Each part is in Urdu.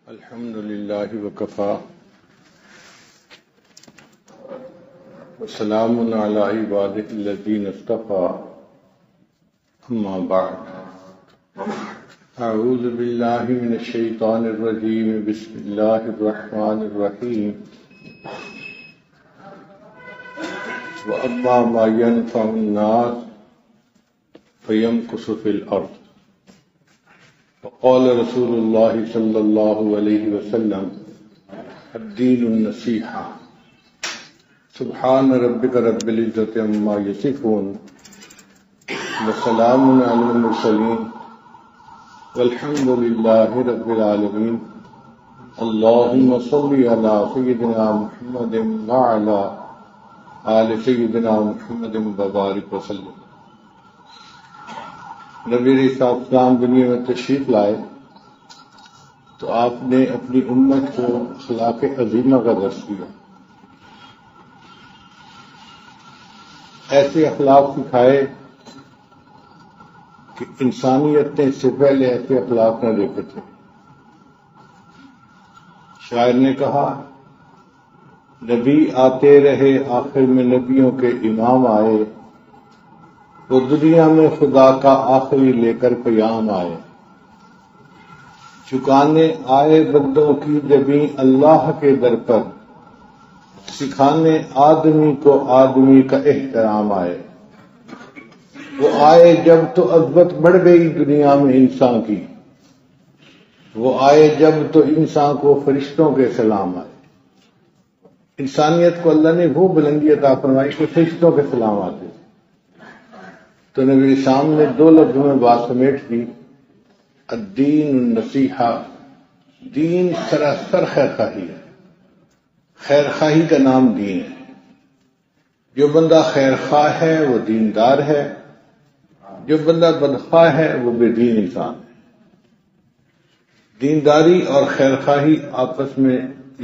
الحمد لله وكفى وسلام على عباده الذين اصطفى أما بعد أعوذ بالله من الشيطان الرجيم بسم الله الرحمن الرحيم وأما ما ينفع الناس فيمكث في الأرض وقال رسول الله صلى الله عليه وسلم الدين النصيحة سبحان ربك رب العزة عما يصفون وسلام على المرسلين والحمد لله رب العالمين اللهم صل على سيدنا محمد وعلى آل سيدنا محمد وبارك وسلم۔ نبی علیہ السلام دنیا میں تشریف لائے تو آپ نے اپنی امت کو اخلاق عظیمہ کا درس دیا، ایسے اخلاق سکھائے کہ انسانیت نے اس سے پہلے ایسے اخلاق نہ دیکھے تھے۔ شاعر نے کہا نبی آتے رہے آخر میں نبیوں کے امام آئے، وہ دنیا میں خدا کا آخری لے کر پیام آئے، چکانے آئے بندوں کی جبیں اللہ کے در پر، سکھانے آدمی کو آدمی کا احترام آئے۔ وہ آئے جب تو عظمت بڑھ گئی دنیا میں انسان کی، وہ آئے جب تو انسان کو فرشتوں کے سلام آئے۔ انسانیت کو اللہ نے وہ بلندی عطا فرمائی کہ فرشتوں کے سلام آتے، تو نبی اسلام نے دو لفظوں میں بات سمیٹ دی، الدین النصیحہ، دین سراسر خیر خواہی ہے، خیر خواہی کا نام دین ہے۔ جو بندہ خیر خواہ ہے وہ دیندار ہے، جو بندہ بدخواہ ہے وہ بے دین انسان ہے۔ دینداری اور خیر خواہی آپس میں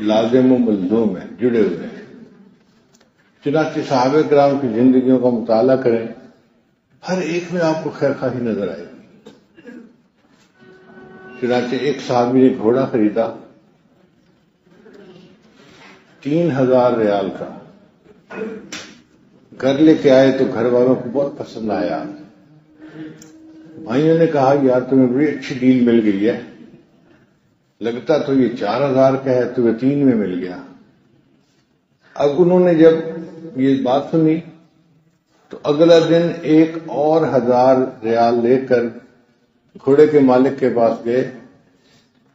لازم و ملزوم ہیں، جڑے ہوئے ہیں۔ چنانچہ صحابہ کرام کی زندگیوں کا مطالعہ کریں، ہر ایک میں آپ کو خیر خواہی نظر آئے گی۔ چنانچہ ایک صحابی نے گھوڑا خریدا 3000 ریال کا، گھر لے کے آئے تو گھر والوں کو بہت پسند آیا۔ بھائیوں نے کہا یار تمہیں بڑی اچھی ڈیل مل گئی ہے، لگتا تو یہ 4000 کا ہے، تمہیں 3 میں مل گیا۔ اب انہوں نے جب یہ بات سنی تو اگلا دن 1 اور 1000 ریال لے کر گھوڑے کے مالک کے پاس گئے،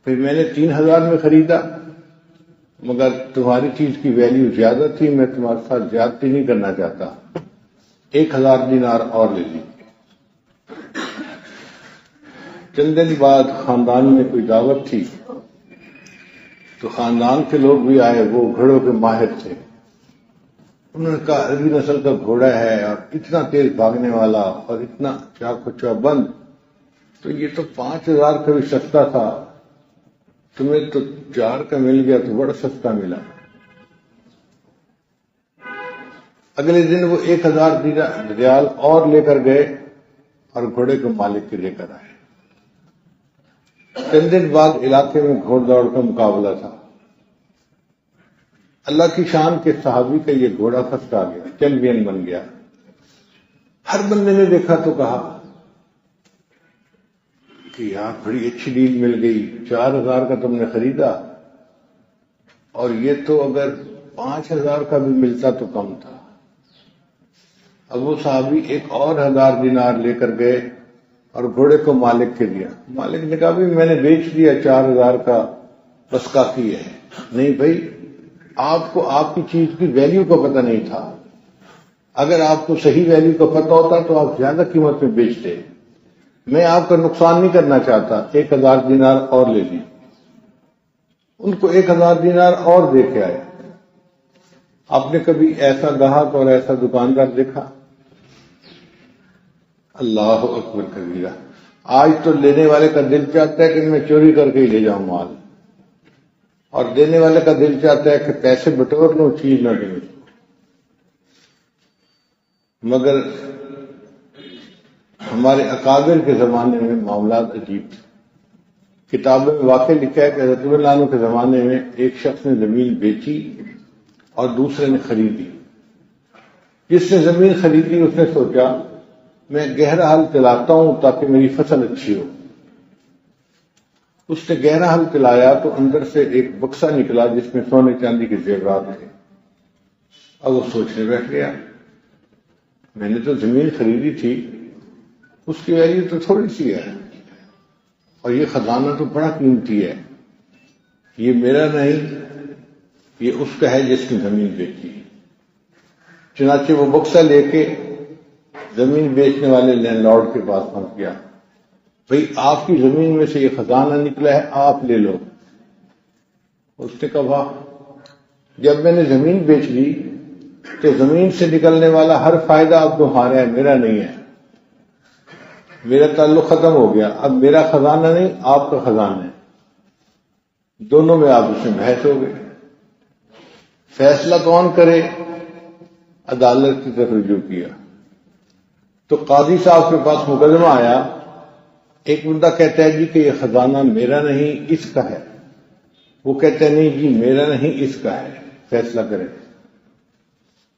پھر میں نے 3000 میں خریدا، مگر تمہاری چیز کی ویلیو زیادہ تھی، میں تمہارے ساتھ زیادتی نہیں کرنا چاہتا، 1000 دینار اور لے لیجیے۔ چند دن بعد خاندان میں کوئی دعوت تھی تو خاندان کے لوگ بھی آئے، وہ گھوڑوں کے ماہر تھے۔ انہوں نے کہا عربی نسل کا گھوڑا ہے اور اتنا تیز بھاگنے والا اور اتنا چاق و چوبند، تو یہ تو 5000 کا بھی سستا تھا، تمہیں تو 4 کا مل گیا تو بڑا سستا ملا۔ اگلے دن وہ 1000 ریال اور لے کر گئے اور گھوڑے کو مالک کے لے کر آئے۔ چند دن بعد علاقے میں گھوڑ دوڑ کا مقابلہ تھا۔ اللہ کی شان کے صحابی کا یہ گھوڑا فرسٹ آ گیا، چیمپئن بن گیا۔ ہر بندے نے دیکھا تو کہا کہ یار بڑی اچھی ڈیل مل گئی، 4000 کا تم نے خریدا اور یہ تو اگر 5000 کا بھی ملتا تو کم تھا۔ اب وہ صحابی 1 اور 1000 دینار لے کر گئے اور گھوڑے کو مالک کے دیا۔ مالک نے کہا بھی میں نے بیچ دیا 4000 کا، بس کافی ہے۔ نہیں بھائی، آپ کو آپ کی چیز کی ویلیو کا پتہ نہیں تھا، اگر آپ کو صحیح ویلیو کا پتہ ہوتا تو آپ زیادہ قیمت میں بیچتے۔ میں آپ کا نقصان نہیں کرنا چاہتا، 1000 دینار اور لے لی۔ ان کو 1000 دینار اور دے کے آئے۔ آپ نے کبھی ایسا گاہک اور ایسا دکاندار دیکھا؟ اللہ اکبر کبیرہ۔ آج تو لینے والے کا دل چاہتا ہے کہ میں چوری کر کے ہی لے جاؤں مال، اور دینے والے کا دل چاہتا ہے کہ پیسے بٹور لوں، چیز نہ دوں۔ مگر ہمارے اکابر کے زمانے میں معاملات عجیب تھے۔ کتاب میں واقع لکھا ہے کہ حضرت عمر رضی اللہ عنہ کے زمانے میں ایک شخص نے زمین بیچی اور دوسرے نے خریدی۔ جس نے زمین خریدی اس نے سوچا میں گہرا حل چلاتا ہوں تاکہ میری فصل اچھی ہو۔ اس نے گہرا حل چلایا تو اندر سے ایک بکسہ نکلا جس میں سونے چاندی کے زیورات تھے۔ اب وہ سوچنے بیٹھ گیا میں نے تو زمین خریدی تھی، اس کی ویلیو تو تھوڑی سی ہے، اور یہ خزانہ تو بڑا قیمتی ہے، یہ میرا نہیں، یہ اس کا ہے جس نے زمین بیچی۔ چنانچہ وہ بکسہ لے کے زمین بیچنے والے لینڈ لارڈ کے پاس پہنچ گیا، بھئی آپ کی زمین میں سے یہ خزانہ نکلا ہے، آپ لے لو۔ اس نے کہا جب میں نے زمین بیچ لی تو زمین سے نکلنے والا ہر فائدہ اب تمہارا ہے، میرا نہیں ہے، میرا تعلق ختم ہو گیا، اب میرا خزانہ نہیں آپ کا خزانہ ہے۔ دونوں میں آپس میں بحث ہو گئی۔ فیصلہ کون کرے؟ عدالت کی طرف رجوع کیا تو قاضی صاحب کے پاس مقدمہ آیا۔ ایک بندہ کہتا ہے جی کہ یہ خزانہ میرا نہیں اس کا ہے، وہ کہتا ہے نہیں جی میرا نہیں اس کا ہے، فیصلہ کریں۔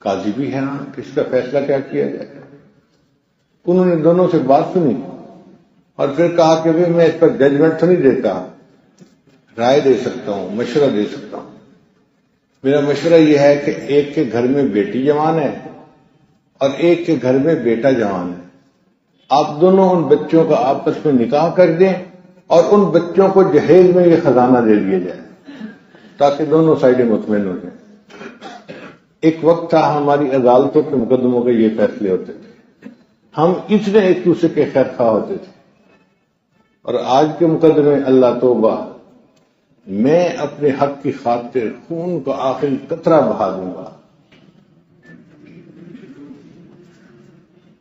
قاضی بھی حیران کہ اس کا فیصلہ کیا کیا جائے۔ انہوں نے دونوں سے بات سنی اور پھر کہا کہ میں اس پر ججمنٹ تو نہیں دیتا، رائے دے سکتا ہوں، مشورہ دے سکتا ہوں۔ میرا مشورہ یہ ہے کہ ایک کے گھر میں بیٹی جوان ہے اور ایک کے گھر میں بیٹا جوان ہے، آپ دونوں ان بچوں کا آپس میں نکاح کر دیں اور ان بچوں کو جہیز میں یہ خزانہ دے دیا جائے تاکہ دونوں سائڈیں مطمئن ہو جائیں۔ ایک وقت تھا ہماری عدالتوں کے مقدموں کے یہ فیصلے ہوتے تھے، ہم اتنے ایک دوسرے کے خیر خواہ ہوتے تھے، اور آج کے مقدمے اللہ توبہ، میں اپنے حق کی خاطر خون کا آخری قطرہ بہا دوں گا۔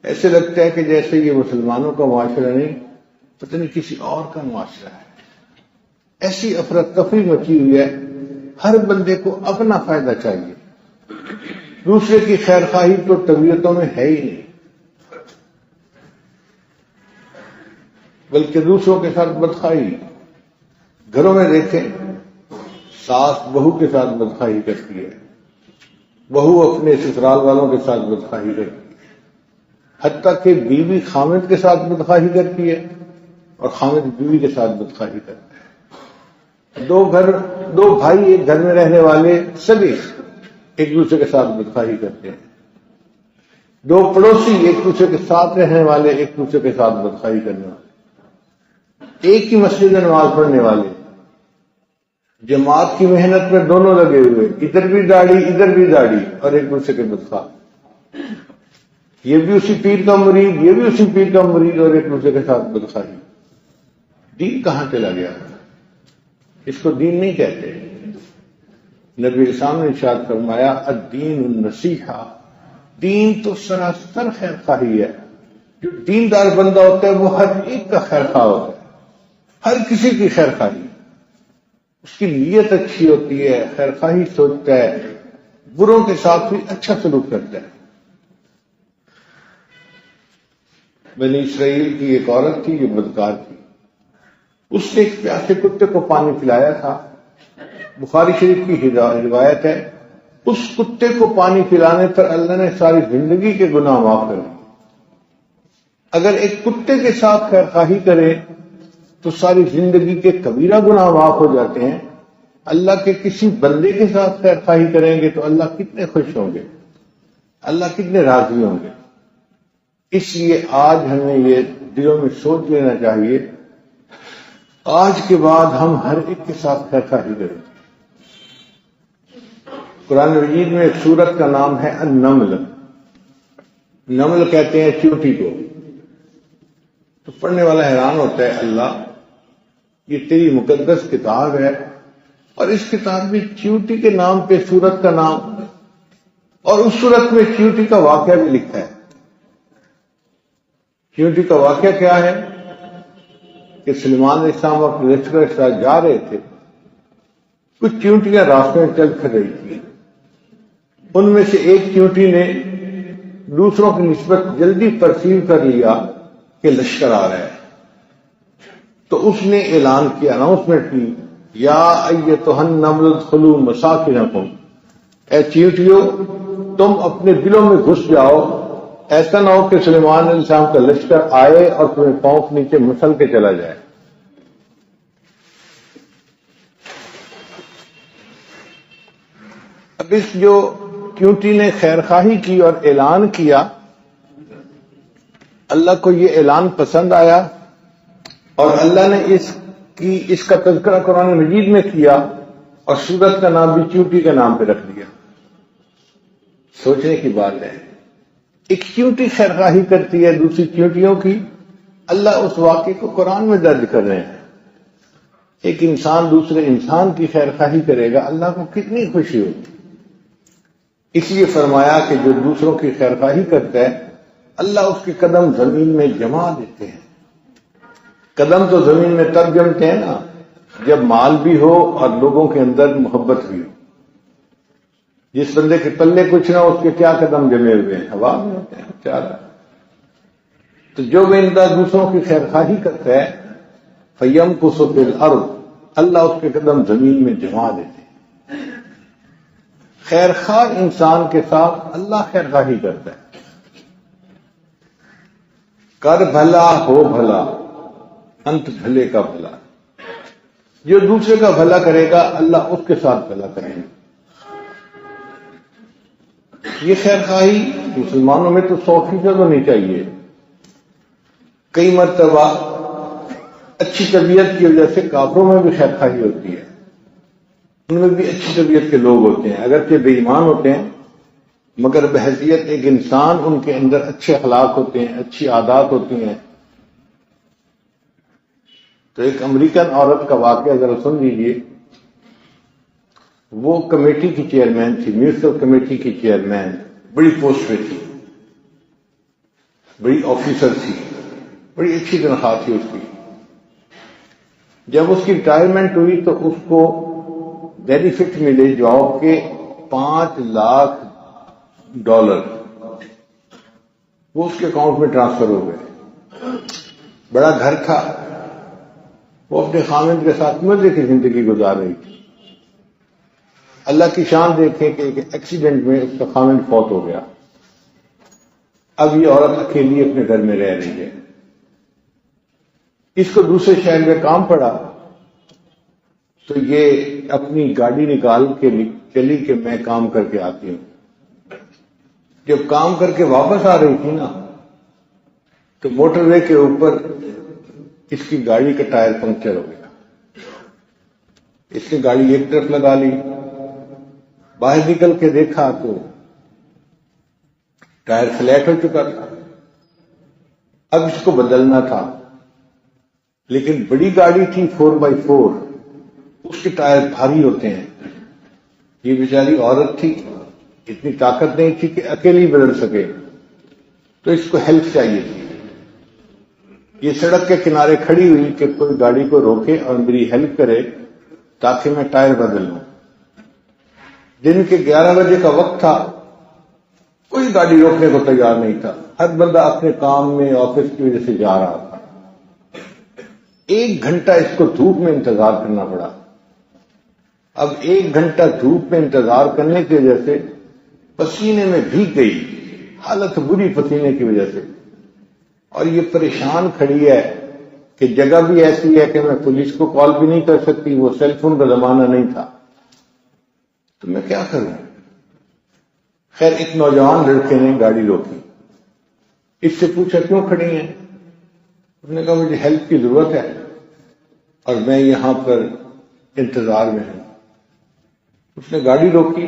ایسے لگتا ہے کہ جیسے یہ مسلمانوں کا معاشرہ نہیں، پتہ نہیں کسی اور کا معاشرہ ہے۔ ایسی افراتفری مچی ہوئی ہے، ہر بندے کو اپنا فائدہ چاہیے، دوسرے کی خیر خواہی تو طبیعتوں میں ہے ہی نہیں، بلکہ دوسروں کے ساتھ بدخواہی۔ گھروں میں دیکھیں ساس بہو کے ساتھ بدخواہی کرتی ہے، بہو اپنے سسرال والوں کے ساتھ بدخواہی کرتی ہے، حتیٰ کہ بیوی خامد کے ساتھ بدخواہی کرتی ہے اور خامد بیوی کے ساتھ بدخواہی کرتا ہے۔ دو بھائی ایک گھر میں رہنے والے سبھی ایک دوسرے کے ساتھ بدخواہی کرتے ہیں، دو پڑوسی ایک دوسرے کے ساتھ رہنے والے ایک دوسرے کے ساتھ بدخواہی کرنے والے، ایک ہی مسجد میں نماز پڑھنے والے، جماعت کی محنت میں دونوں لگے ہوئے، ادھر بھی داڑھی اور ایک دوسرے کے بدخواہ، یہ بھی اسی پیر کا مرید یہ بھی اسی پیر کا مرید اور ایک دوسرے کے ساتھ بدخواہی۔ دین کہاں چلا گیا؟ اس کو دین نہیں کہتے۔ نبی اسلام نے ارشاد فرمایا الدین النصیحہ، دین تو سراسر خیر خواہی ہے۔ جو دیندار بندہ ہوتا ہے وہ ہر ایک کا خیر خواہ ہوتا ہے، ہر کسی کی خیر خواہی، اس کی نیت اچھی ہوتی ہے، خیر خواہی سوچتا ہے، بروں کے ساتھ بھی اچھا سلوک کرتا ہے۔ بنی اسرائیل کی ایک عورت تھی جو بدکار تھی، اس نے ایک پیاسے کتے کو پانی پلایا تھا۔ بخاری شریف کی روایت ہے، اس کتے کو پانی پلانے پر اللہ نے ساری زندگی کے گناہ معاف کر دیے۔ اگر ایک کتے کے ساتھ خیر خواہی کرے تو ساری زندگی کے کبیرہ گناہ معاف ہو جاتے ہیں، اللہ کے کسی بندے کے ساتھ خیر خواہی کریں گے تو اللہ کتنے خوش ہوں گے، اللہ کتنے راضی ہوں گے۔ اس لیے آج ہمیں یہ دلوں میں سوچ لینا چاہیے، آج کے بعد ہم ہر ایک کے ساتھ خیر خواہی کریں۔ قرآن مجید میں ایک سورت کا نام ہے النمل، نمل کہتے ہیں چیونٹی کو۔ تو پڑھنے والا حیران ہوتا ہے، اللہ یہ تیری مقدس کتاب ہے اور اس کتاب میں چیونٹی کے نام پہ سورت کا نام، اور اس سورت میں چیونٹی کا واقعہ بھی لکھا ہے۔ چیونٹی کا واقعہ کیا ہے کہ سلیمان علیہ السلام اپنے لشکر کے ساتھ جا رہے تھے، کچھ چیونٹیاں راستے میں چل پھر رہی تھی، ان میں سے ایک چیونٹی نے دوسروں کی نسبت جلدی پرسیو کر لیا کہ لشکر آ رہا ہے، تو اس نے اعلان کیا اناؤنسمنٹ کی، یا ایتھا النمل ادخلوا مساکنکم، اے چیونٹیوں تم اپنے دلوں میں گھس جاؤ، ایسا نہ ہو کہ سلیمان علیہ السلام کا لشکر آئے اور تمہیں پاؤں کے نیچے مسل کے چلا جائے۔ اب اس جو چیونٹی نے خیر خواہی کی اور اعلان کیا، اللہ کو یہ اعلان پسند آیا اور اللہ نے اس کا تذکرہ قرآن مجید میں کیا اور سورت کا نام بھی چیونٹی کے نام پہ رکھ دیا۔ سوچنے کی بات ہے، ایک چیونٹی خیر خواہی کرتی ہے دوسری چیونٹیوں کی، اللہ اس واقعے کو قرآن میں درج کر رہے ہیں۔ ایک انسان دوسرے انسان کی خیر خواہی کرے گا، اللہ کو کتنی خوشی ہوگی۔ اس لیے فرمایا کہ جو دوسروں کی خیر خواہی کرتا ہے اللہ اس کے قدم زمین میں جما دیتے ہیں۔ قدم تو زمین میں تب جمتے ہیں نا جب مال بھی ہو اور لوگوں کے اندر محبت بھی ہو۔ جس بندے کے پلے کچھ نہ ہو اس کے کیا قدم جمے ہوئے ہیں؟ ہوا میں ہوتے ہیں چار۔ تو جو بندہ دوسروں کی خیر خواہی کرتا ہے فَيَمْكُثُ فِي الْأَرْضِ، اللہ اس کے قدم زمین میں جما دیتے ہیں۔ خیر خواہ انسان کے ساتھ اللہ خیر خواہی کرتا ہے۔ کر بھلا ہو بھلا، انت بھلے کا بھلا۔ جو دوسرے کا بھلا کرے گا اللہ اس کے ساتھ بھلا کرے گا۔ یہ خیر خواہی مسلمانوں میں تو 100% ہونی چاہیے۔ کئی مرتبہ اچھی طبیعت کی وجہ سے کافروں میں بھی خیر خواہی ہوتی ہے، ان میں بھی اچھی طبیعت کے لوگ ہوتے ہیں، اگرچہ بے ایمان ہوتے ہیں مگر بحیثیت ایک انسان ان کے اندر اچھے اخلاق ہوتے ہیں، اچھی عادات ہوتی ہیں۔ تو ایک امریکن عورت کا واقعہ ذرا سن لیجیے۔ وہ کمیٹی کی چیئرمین تھی، میونسپل کمیٹی کی چیئرمین، بڑی پوسٹ پہ تھی، بڑی آفیسر تھی، بڑی اچھی تنخواہ تھی اس کی۔ جب اس کی ریٹائرمنٹ ہوئی تو اس کو بینیفٹ ملے جاب کے $5 لاکھ، وہ اس کے اکاؤنٹ میں ٹرانسفر ہو گئے۔ بڑا گھر تھا، وہ اپنے خامند کے ساتھ مزے کی زندگی گزار رہی تھی۔ اللہ کی شان دیکھیں کہ ایک ایکسیڈنٹ میں اس کا خامند فوت ہو گیا۔ اب یہ عورت اکیلی اپنے گھر میں رہ رہی ہے۔ اس کو دوسرے شہر میں کام پڑا تو یہ اپنی گاڑی نکال کے چلی کہ میں کام کر کے آتی ہوں۔ جب کام کر کے واپس آ رہی تھی نا تو موٹر وے کے اوپر اس کی گاڑی کا ٹائر پنکچر ہو گیا۔ اس نے گاڑی ایک طرف لگا لی، باہر نکل کے دیکھا تو ٹائر فلیٹ ہو چکا تھا۔ اب اس کو بدلنا تھا، لیکن بڑی گاڑی تھی 4x4، اس کے ٹائر بھاری ہوتے ہیں۔ یہ بیچاری عورت تھی، اتنی طاقت نہیں تھی کہ اکیلی بدل سکے، تو اس کو ہیلپ چاہیے تھی۔ یہ سڑک کے کنارے کھڑی ہوئی کہ کوئی گاڑی کو روکے اور میری ہیلپ کرے تاکہ میں ٹائر بدل لوں۔ دن کے 11 بجے کا وقت تھا، کوئی گاڑی روکنے کو تیار نہیں تھا، ہر بندہ اپنے کام میں آفس کی وجہ سے جا رہا تھا۔ 1 گھنٹہ اس کو دھوپ میں انتظار کرنا پڑا۔ اب 1 گھنٹہ دھوپ میں انتظار کرنے کی وجہ سے پسینے میں بھیگ گئی، حالت بری پسینے کی وجہ سے، اور یہ پریشان کھڑی ہے کہ جگہ بھی ایسی ہے کہ میں پولیس کو کال بھی نہیں کر سکتی، وہ سیل فون کا زمانہ نہیں تھا، تو میں کیا کروں؟ خیر ایک نوجوان لڑکے نے گاڑی روکی، اس سے پوچھا کیوں کھڑی ہیں؟ اس نے کہا مجھے ہیلپ کی ضرورت ہے اور میں یہاں پر انتظار میں ہوں۔ اس نے گاڑی روکی،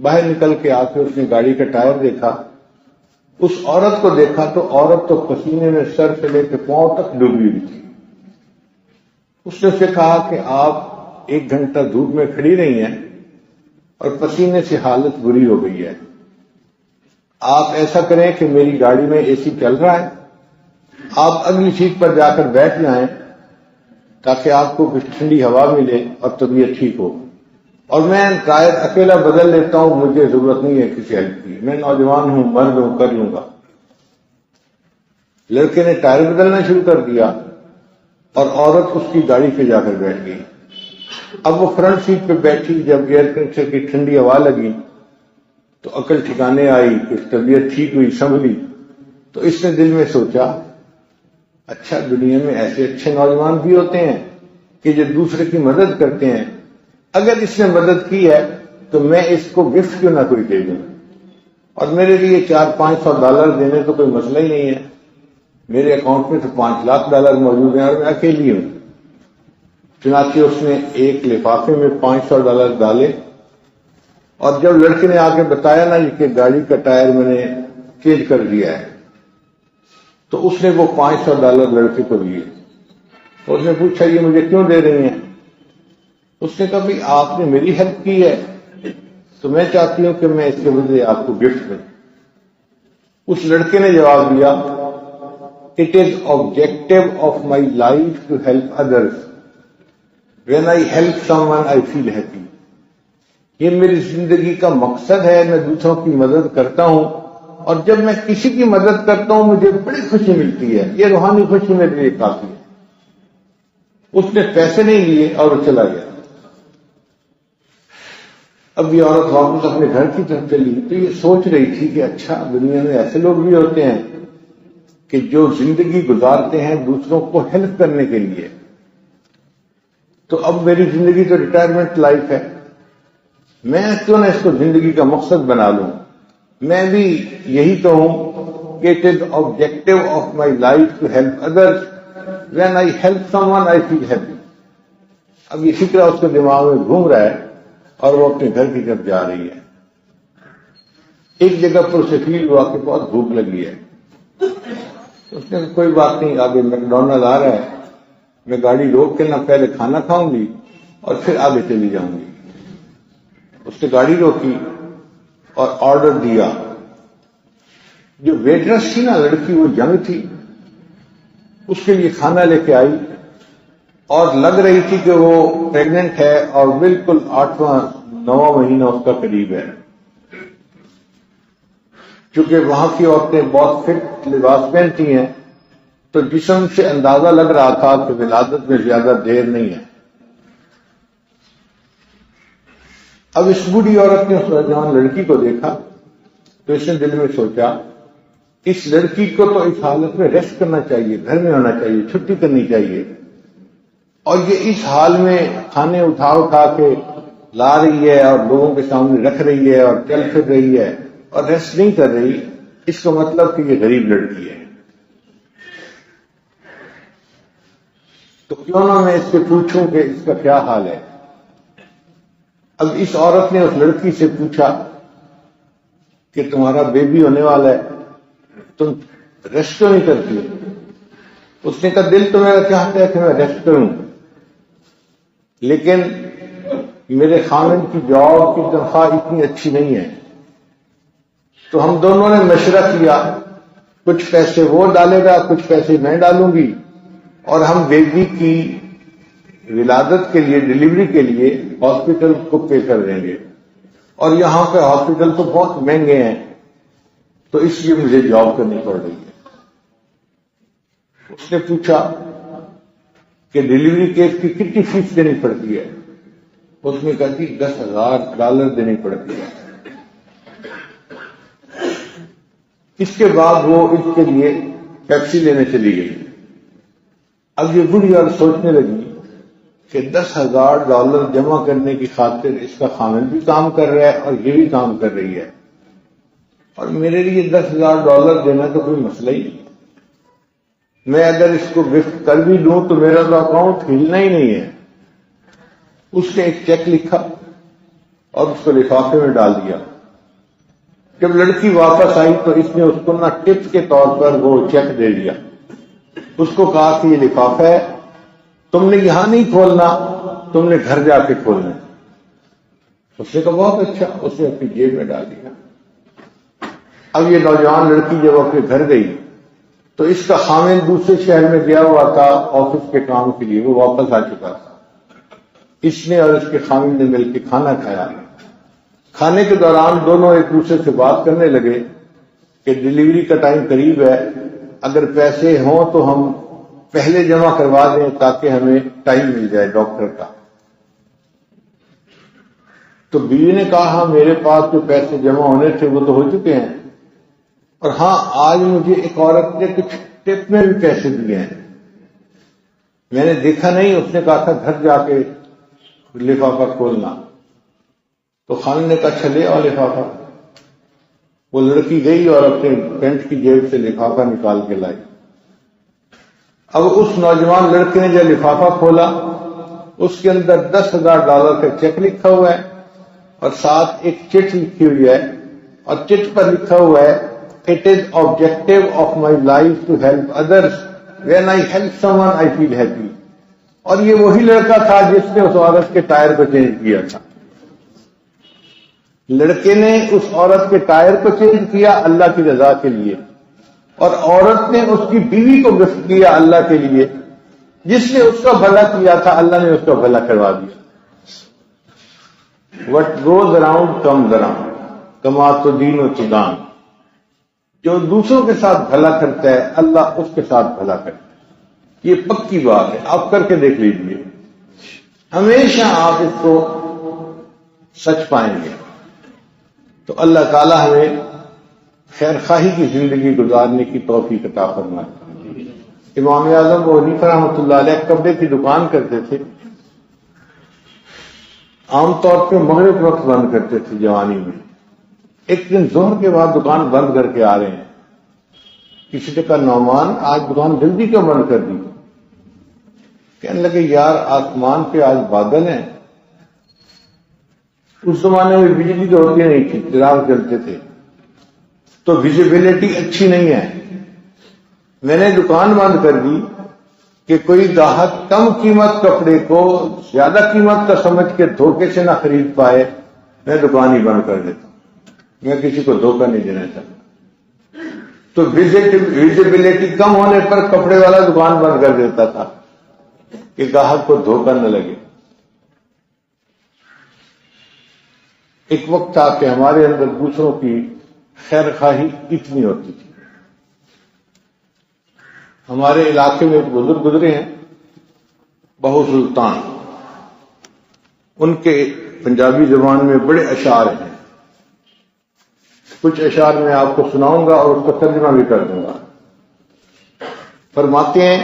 باہر نکل کے آ کے اس نے گاڑی کا ٹائر دیکھا، اس عورت کو دیکھا تو عورت تو پسینے میں سر سے لے کے پاؤں تک ڈوبی ہوئی تھی۔ اس نے اسے کہا کہ آپ 1 گھنٹہ دھوپ میں کھڑی رہی ہیں اور پسینے سے حالت بری ہو گئی ہے، آپ ایسا کریں کہ میری گاڑی میں اے سی چل رہا ہے، آپ اگلی سیٹ پر جا کر بیٹھ جائیں تاکہ آپ کو کچھ ٹھنڈی ہوا ملے اور طبیعت ٹھیک ہو، اور میں ٹائر اکیلا بدل لیتا ہوں، مجھے ضرورت نہیں ہے کسی ہیلپ کی، میں نوجوان ہوں، مرد ہوں، کر لوں گا۔ لڑکے نے ٹائر بدلنا شروع کر دیا اور عورت اس کی گاڑی پہ جا کر بیٹھ گئی۔ اب وہ فرنٹ سیٹ پہ بیٹھی، جب ایئر کنڈیشنر کی ٹھنڈی ہوا لگی تو عقل ٹھکانے آئی، کچھ طبیعت ٹھیک ہوئی، سنبھلی، تو اس نے دل میں سوچا اچھا دنیا میں ایسے اچھے نوجوان بھی ہوتے ہیں کہ جو دوسرے کی مدد کرتے ہیں، اگر اس نے مدد کی ہے تو میں اس کو گفٹ کیوں نہ کوئی دے دوں، اور میرے لیے $400-500 دینے تو کوئی مسئلہ ہی نہیں ہے، میرے اکاؤنٹ میں تو $5 لاکھ موجود ہیں اور میں اکیلی ہوں۔ چنانچہ اس نے ایک لفافے میں $500 ڈالے، اور جب لڑکے نے آ کے بتایا نا کہ گاڑی کا ٹائر میں نے چینج کر دیا ہے، تو اس نے وہ $500 لڑکے کو دیے۔ اس نے پوچھا یہ مجھے کیوں دے رہی ہیں؟ اس نے کہا بھائی آپ نے میری ہیلپ کی ہے تو میں چاہتی ہوں کہ میں اس کے بدلے آپ کو گفٹ دوں۔ اس لڑکے نے جواب دیا it is objective of my life to help others, when I help someone I feel happy. یہ میری زندگی کا مقصد ہے، میں دوسروں کی مدد کرتا ہوں، اور جب میں کسی کی مدد کرتا ہوں مجھے بڑی خوشی ملتی ہے، یہ روحانی خوشی میرے لیے کافی ہے۔ اس نے پیسے نہیں لیے اور وہ چلا گیا۔ اب یہ عورت واپس اپنے گھر کی طرف چلی تو یہ سوچ رہی تھی کہ اچھا دنیا میں ایسے لوگ بھی ہوتے ہیں کہ جو زندگی گزارتے ہیں دوسروں کو ہیلپ کرنے کے لیے، تو اب میری زندگی تو ریٹائرمنٹ لائف ہے، میں کیوں نہ اس کو زندگی کا مقصد بنا لوں۔ میں بھی یہی کہوں کہ it is objective of my life to help others, when I help someone I feel happy. اب یہ فکر اس کے دماغ میں گھوم رہا ہے اور وہ اپنے گھر کی طرف جا رہی ہے۔ ایک جگہ پر اسے فیل ہوا کہ بہت بھوک لگی ہے، اس نے کہا کوئی بات نہیں، آگے میکڈونلڈ آ رہا ہے، میں گاڑی روک کے نہ پہلے کھانا کھاؤں گی اور پھر آگے چلی جاؤں گی۔ اس نے گاڑی روکی اور آرڈر دیا۔ جو ویٹرس تھی نا لڑکی، وہ ینگ تھی، اس کے لیے کھانا لے کے آئی اور لگ رہی تھی کہ وہ پریگننٹ ہے اور بالکل 8واں-9واں مہینہ اس کا قریب ہے۔ چونکہ وہاں کی عورتیں بہت فٹ لباس پہنتی ہیں تو جسم سے اندازہ لگ رہا تھا کہ ولادت میں زیادہ دیر نہیں ہے۔ اب اس بوڑھی عورت نے اس نوجوان لڑکی کو دیکھا تو اس نے دل میں سوچا اس لڑکی کو تو اس حالت میں ریسٹ کرنا چاہیے، گھر میں ہونا چاہیے، چھٹی کرنی چاہیے، اور یہ اس حال میں کھانے اٹھا اٹھا کے لا رہی ہے اور لوگوں کے سامنے رکھ رہی ہے اور چل پھر رہی ہے اور ریسٹ نہیں کر رہی، اس کا مطلب کہ یہ غریب لڑکی ہے۔ تو کیوں نہ میں اس سے پوچھوں کہ اس کا کیا حال ہے۔ اب اس عورت نے اس لڑکی سے پوچھا کہ تمہارا بیبی ہونے والا ہے، تم ریسٹ کیوں نہیں کرتی؟ اس نے کہا دل تو میرا چاہتا ہے کہ میں ریسٹ کروں، لیکن میرے خاوند کی جاب کی تنخواہ اتنی اچھی نہیں ہے، تو ہم دونوں نے مشورہ کیا، کچھ پیسے وہ ڈالے گا، کچھ پیسے میں ڈالوں گی، اور ہم بیبی کی ولادت کے لیے، ڈلیوری کے لیے ہاسپٹل کو پے کر دیں گے، اور یہاں پہ ہاسپٹل تو بہت مہنگے ہیں، تو اس لیے مجھے جاب کرنی پڑ رہی ہے۔ اس نے پوچھا کہ ڈلیوری کیس کی کتنی فیس دینی پڑتی ہے؟ اس نے کہا کہ $10,000 دینی پڑتی ہے۔ اس کے بعد وہ اس کے لیے ٹیکسی لینے چلی گئی۔ اب یہ بڑھی اور سوچنے لگی کہ $10,000 جمع کرنے کی خاطر اس کا خاوند بھی کام کر رہا ہے اور یہ بھی کام کر رہی ہے، اور میرے لیے $10,000 دینا تو کوئی مسئلہ ہی نہیں۔ میں اگر اس کو گفٹ کر بھی لوں تو میرا تو اکاؤنٹ ہلنا ہی نہیں ہے۔ اس نے ایک چیک لکھا اور اس کو لفافے میں ڈال دیا۔ جب لڑکی واپس آئی تو اس نے اس کو نہ ٹپ کے طور پر وہ چیک دے دیا۔ اس کو کہا کہ یہ لفافہ ہے، تم نے یہاں نہیں کھولنا، تم نے گھر جا کے کھولنا۔ اس نے کہا بہت اچھا، اس نے اپنی جیب میں ڈال دیا۔ اب یہ نوجوان لڑکی جب اپنے گھر گئی تو اس کا خاوند دوسرے شہر میں گیا ہوا تھا آفس کے کام کے لیے، وہ واپس آ چکا تھا۔ اس نے اور اس کے خاوند نے مل کے کھانا کھایا۔ کھانے کے دوران دونوں ایک دوسرے سے بات کرنے لگے کہ ڈلیوری کا ٹائم قریب ہے، اگر پیسے ہوں تو ہم پہلے جمع کروا دیں تاکہ ہمیں ٹائم مل جائے ڈاکٹر کا. تو بیوی نے کہا ہاں میرے پاس جو پیسے جمع ہونے تھے وہ تو ہو چکے ہیں، اور ہاں آج مجھے ایک عورت نے کچھ ٹپ میں بھی پیسے دیے ہیں، میں نے دیکھا نہیں. اس نے کہا تھا گھر جا کے لفافہ کھولنا. تو خان نے کہا اچھا لے آؤ لفافہ. وہ لڑکی گئی اور اپنے پینٹ کی جیب سے لفافہ نکال کے لائی. اب اس نوجوان لڑکے نے جب لفافہ کھولا اس کے اندر $10,000 کا چیک لکھا ہوا ہے اور ساتھ ایک چٹ لکھی ہوئی ہے، اور چٹ پر لکھا ہوا ہے It is objective of my life to help others. When I help someone, I feel happy. اور یہ وہی لڑکا تھا جس نے اس عورت کے ٹائر کو چینج کیا تھا. لڑکے نے اس عورت کے ٹائر کو چینج کیا اللہ کی رضا کے لیے، اور عورت نے اس کی بیوی کو گفٹ کیا اللہ کے لیے. جس نے اس کا بھلا کیا تھا اللہ نے اس کا بھلا کروا دیا. What goes around comes around. کما تدین و تدان. جو دوسروں کے ساتھ بھلا کرتا ہے اللہ اس کے ساتھ بھلا کرتا ہے. یہ پکی بات ہے، آپ کر کے دیکھ لیجیے، ہمیشہ آپ اس کو سچ پائیں گے. تو اللہ تعالی ہمیں خیر خواہی کی زندگی گزارنے کی توفیق عطا فرمائے. امام اعظم ابو حنیفہ رحمۃ اللہ علیہ کپڑے کی دکان کرتے تھے. عام طور پہ مغرب وقت بند کرتے تھے جوانی میں. ایک دن ظہر کے بعد دکان بند کر کے آ رہے ہیں. کسی نے کہا نعمان آج دکان جلدی کیوں بند کر دی؟ کہنے لگے یار آسمان پہ آج بادل ہیں. اس زمانے میں بجلی تو ہوتی نہیں تھی، چراغ جلتے تھے، تو ویزیبلٹی اچھی نہیں ہے. میں نے دکان بند کر دی کہ کوئی گاہک کم قیمت کپڑے کو زیادہ قیمت کا سمجھ کے دھوکے سے نہ خرید پائے. میں دکان ہی بند کر دیتا ہوں، میں کسی کو دھوکہ نہیں دینا چاہتا. تو ویزیبلٹی کم ہونے پر کپڑے والا دکان بند کر دیتا تھا کہ گاہک کو دھوکہ نہ لگے. ایک وقت تھا کہ ہمارے اندر دوسروں کی خیر خواہی اتنی ہوتی تھی. ہمارے علاقے میں ایک بزرگ گزرے ہیں بہو سلطان. ان کے پنجابی زبان میں بڑے اشعار ہیں. کچھ اشعار میں آپ کو سناؤں گا اور اس کا ترجمہ بھی کر دوں گا. فرماتے ہیں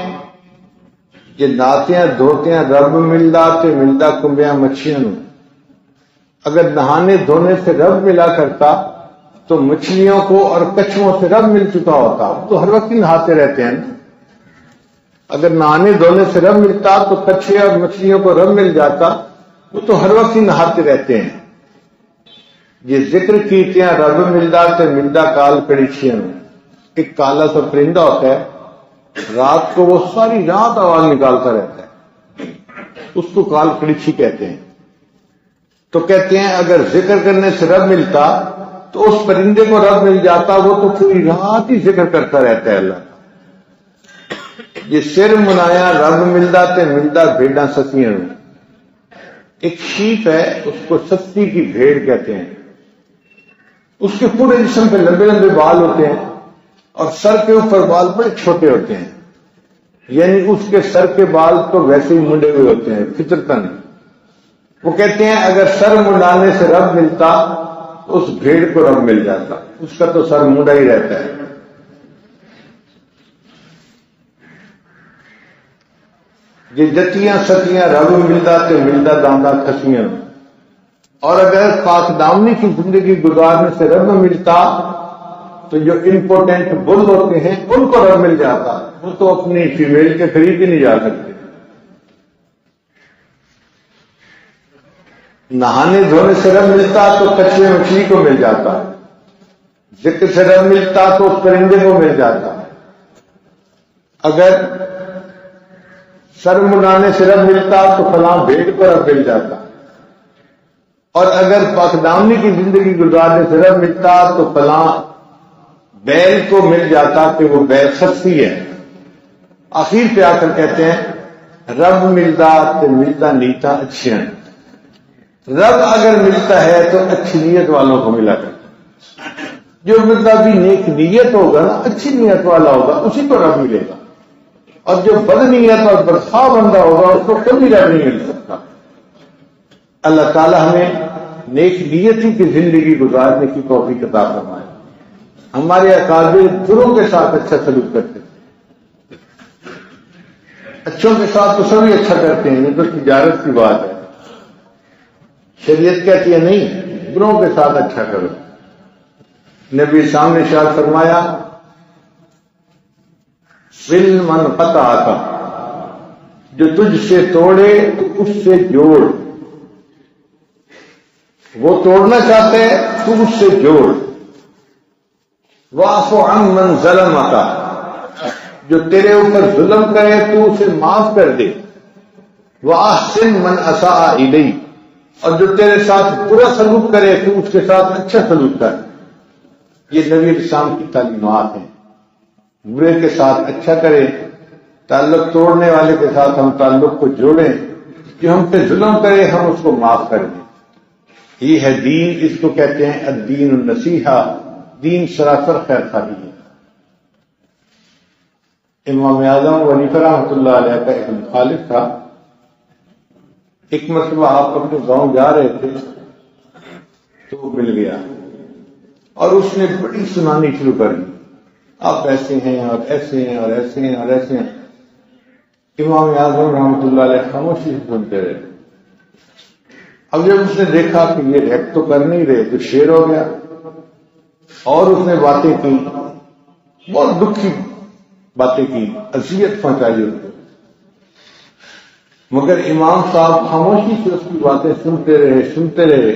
کہ ناتیاں دھوتیاں رب ملدا تے ملدا کنبیاں مچھیاں نوں. اگر نہانے دھونے سے رب ملا کرتا تو مچھلیوں کو اور کچھووں سے رب مل چکا ہوتا. تو ہر وقت ہی نہاتے رہتے ہیں. اگر نہانے دھونے سے رب ملتا تو کچھے اور مچھلیوں کو رب مل جاتا. وہ تو ہر وقت ہی نہاتے رہتے ہیں. یہ ذکر کیتیاں رب ملدا تے ملدا کال کڑیچیاں. ایک کالا سا پرندہ ہوتا ہے، رات کو وہ ساری رات آواز نکالتا رہتا ہے، اس کو کال کڑیچی کہتے ہیں. تو کہتے ہیں اگر ذکر کرنے سے رب ملتا تو اس پرندے کو رب مل جاتا. وہ تو پوری رات ہی ذکر کرتا رہتا ہے اللہ. یہ سر منایا رب ملدا تے ملدا بھیڑاں سسیاں. ایک شیپ ہے، اس کو سسی کی بھیڑ کہتے ہیں. اس کے پورے جسم پہ لمبے لمبے بال ہوتے ہیں اور سر کے اوپر بال بڑے چھوٹے ہوتے ہیں. یعنی اس کے سر کے بال تو ویسے ہی منڈے ہوئے ہوتے ہیں فطرتاً. وہ کہتے ہیں اگر سر منڈانے سے رب ملتا تو اس بھیڑ کو رب مل جاتا. اس کا تو سر منڈا ہی رہتا ہے. یہ جتیاں ستیاں رب ملدا تے ملدا داندا کھسیاں. اور اگر پاک دامنی کی زندگی گزارنے سے رب ملتا تو جو امپورٹنٹ بل ہوتے ہیں ان کو رب مل جاتا. وہ تو اپنی فیمیل کے قریب ہی نہیں جا سکتے. نہانے دھونے سے رب ملتا تو کچھوے مچھلی کو مل جاتا. ذکر سے رب ملتا تو اس پرندے کو مل جاتا. اگر سر منانے سے رب ملتا تو فلاں بھیڑ کو رب مل جاتا. اور اگر پاک دامنی کی زندگی گزارنے سے رب ملتا تو فلاں بیل کو مل جاتا کہ وہ بیل سستی ہے. آخر پہ آ کر کہتے ہیں رب ملدا تے ملدا نیتا اچھیاں. رب اگر ملتا ہے تو اچھی نیت والوں کو ملا کرتا. جو ملتا بھی نیک نیت ہوگا نا، اچھی نیت والا ہوگا، اسی کو رب ملے گا. اور جو بدنیت اور بدخواہ بندہ ہوگا اس کو کبھی رب نہیں مل سکتا۔ اللہ تعالی ہمیں نیک نیتی کی زندگی گزارنے کی توفیق عطا فرمائے۔ ہمارے اکابر بروں کے ساتھ اچھا سلوک کرتے تھے، اچھوں کے ساتھ تو سبھی اچھا کرتے ہیں، یہ تو تجارت کی بات ہے۔ شریعت کہتی ہے نہیں، بروں کے ساتھ اچھا کرو۔ نبی سامنے ارشاد فرمایا سل من قطعک، جو تجھ سے توڑے تو اس سے جوڑ، وہ توڑنا چاہتے ہیں تو اس سے جوڑ۔ واعف عن من ظلمک، جو تیرے اوپر ظلم کرے تو اسے معاف کر دے۔ واحسن من اساء الیک، اور جو تیرے ساتھ برا سلوک کرے تو اس کے ساتھ اچھا سلوک کر۔ یہ نبی اسلام کی تعلیمات ہیں۔ برے کے ساتھ اچھا کرے، تعلق توڑنے والے کے ساتھ ہم تعلق کو جوڑیں، جو ہم پہ ظلم کرے ہم اس کو معاف کر دیں۔ یہ ہے دین، اس کو کہتے ہیں الدین النصیحہ، دین سراسر خیر خواہی ہے۔ امام اعظم ونیفہ رحمۃ اللہ علیہ کا ایک مخالف تھا۔ ایک مرتبہ آپ اپنے گاؤں جا رہے تھے تو وہ مل گیا اور اس نے بڑی سنانی شروع کر دی، آپ ایسے ہیں اور ایسے ہیں اور ایسے ہیں اور ایسے ہیں۔ امام اعظم رحمۃ اللہ علیہ خاموشی سے سنتے رہے۔ اب جب اس نے دیکھا کہ یہ ریپ تو کر نہیں رہے تو شیر ہو گیا اور اس نے باتیں کی، بہت دکھی باتیں کی، اذیت پہنچائی اس کو، مگر امام صاحب خاموشی سے اس کی باتیں سنتے رہے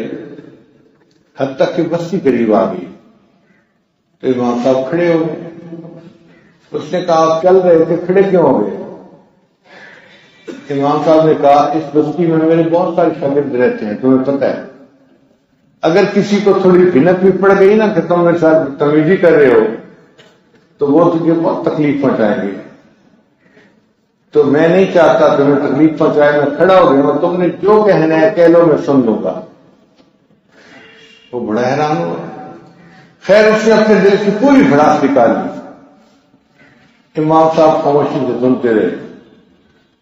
حد تک کہ بستی قریب آ گئی۔ تو امام صاحب کھڑے ہو گئے۔ اس نے کہا آپ چل رہے تھے، کھڑے کیوں ہو گئے؟ امام صاحب نے کہا اس بستی میں میرے بہت سارے شاگرد رہتے ہیں، تمہیں پتہ ہے، اگر کسی کو تھوڑی بھنک بھی پڑ گئی نا کہ تم میرے ساتھ بدتمیزی کر رہے ہو تو وہ تجھے بہت تکلیف پہنچائیں گے، تو میں نہیں چاہتا تمہیں تکلیف پہنچائے، میں کھڑا ہو گیا، تم نے جو کہنا ہے کہہ لو، میں سن لوں گا۔ وہ بڑا حیران ہوا۔ خیر اس نے اپنے دل کی پوری بھڑاس نکال لی۔ امام صاحب خاموشی سے سنتے رہے۔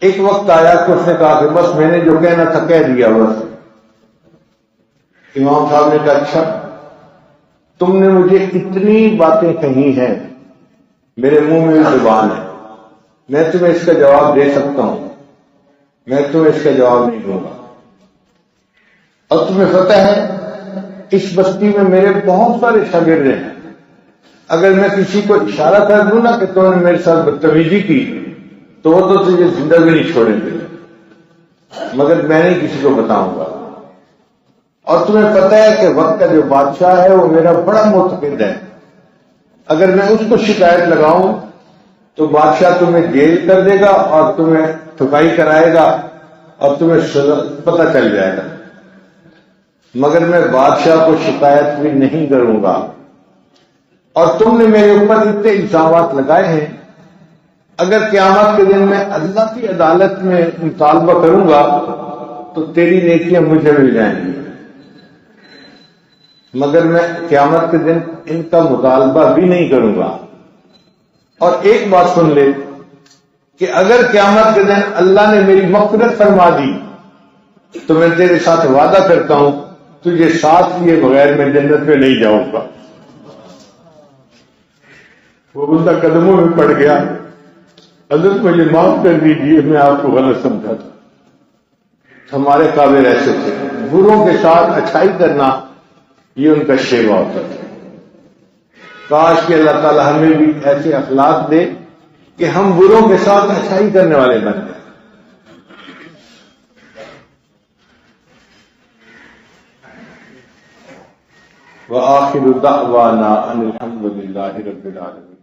ایک وقت آیا کہ اس نے کہا کہ بس میں نے جو کہنا تھا کہہ دیا بس۔ امام صاحب نے کہا اچھا تم نے مجھے اتنی باتیں کہی ہیں، میرے منہ میں زبان ہے، میں تمہیں اس کا جواب دے سکتا ہوں، میں تمہیں اس کا جواب نہیں دوں گا۔ اور تمہیں پتہ ہے اس بستی میں میرے بہت سارے شاگرد ہیں، اگر میں کسی کو اشارہ کر دوں نا کہ تم نے میرے ساتھ بدتمیزی کی تو وہ تو تجھے زندہ بھی نہیں چھوڑیں گے، مگر میں نہیں کسی کو بتاؤں گا۔ اور تمہیں پتہ ہے کہ وقت کا جو بادشاہ ہے وہ میرا بڑا معتقد ہے، اگر میں اس کو شکایت لگاؤں تو بادشاہ تمہیں جیل کر دے گا اور تمہیں ٹھکائی کرائے گا اور تمہیں پتہ چل جائے گا، مگر میں بادشاہ کو شکایت بھی نہیں کروں گا۔ اور تم نے میرے اوپر اتنے الزامات لگائے ہیں، اگر قیامت کے دن میں اللہ کی عدالت میں مطالبہ کروں گا تو تیری نیکیاں مجھے مل جائیں گی، مگر میں قیامت کے دن ان کا مطالبہ بھی نہیں کروں گا۔ اور ایک بات سن لے کہ اگر قیامت کے دن اللہ نے میری مغفرت فرما دی تو میں تیرے ساتھ وعدہ کرتا ہوں تجھے ساتھ لیے بغیر میں جنت میں نہیں جاؤں گا۔ وہ بندہ قدموں میں پڑ گیا، حضرت مجھے معاف کر دیجیے، میں آپ کو غلط سمجھا تھا۔ ہمارے قابل ایسے تھے، بروں کے ساتھ اچھائی کرنا یہ ان کا شیوا ہوتا تھا۔ کاش کہ اللہ تعالی ہمیں بھی ایسے اخلاق دے کہ ہم بروں کے ساتھ اچھائی کرنے والے بن جائیں۔ وآخر دعوانا ان الحمد للہ رب العالمین۔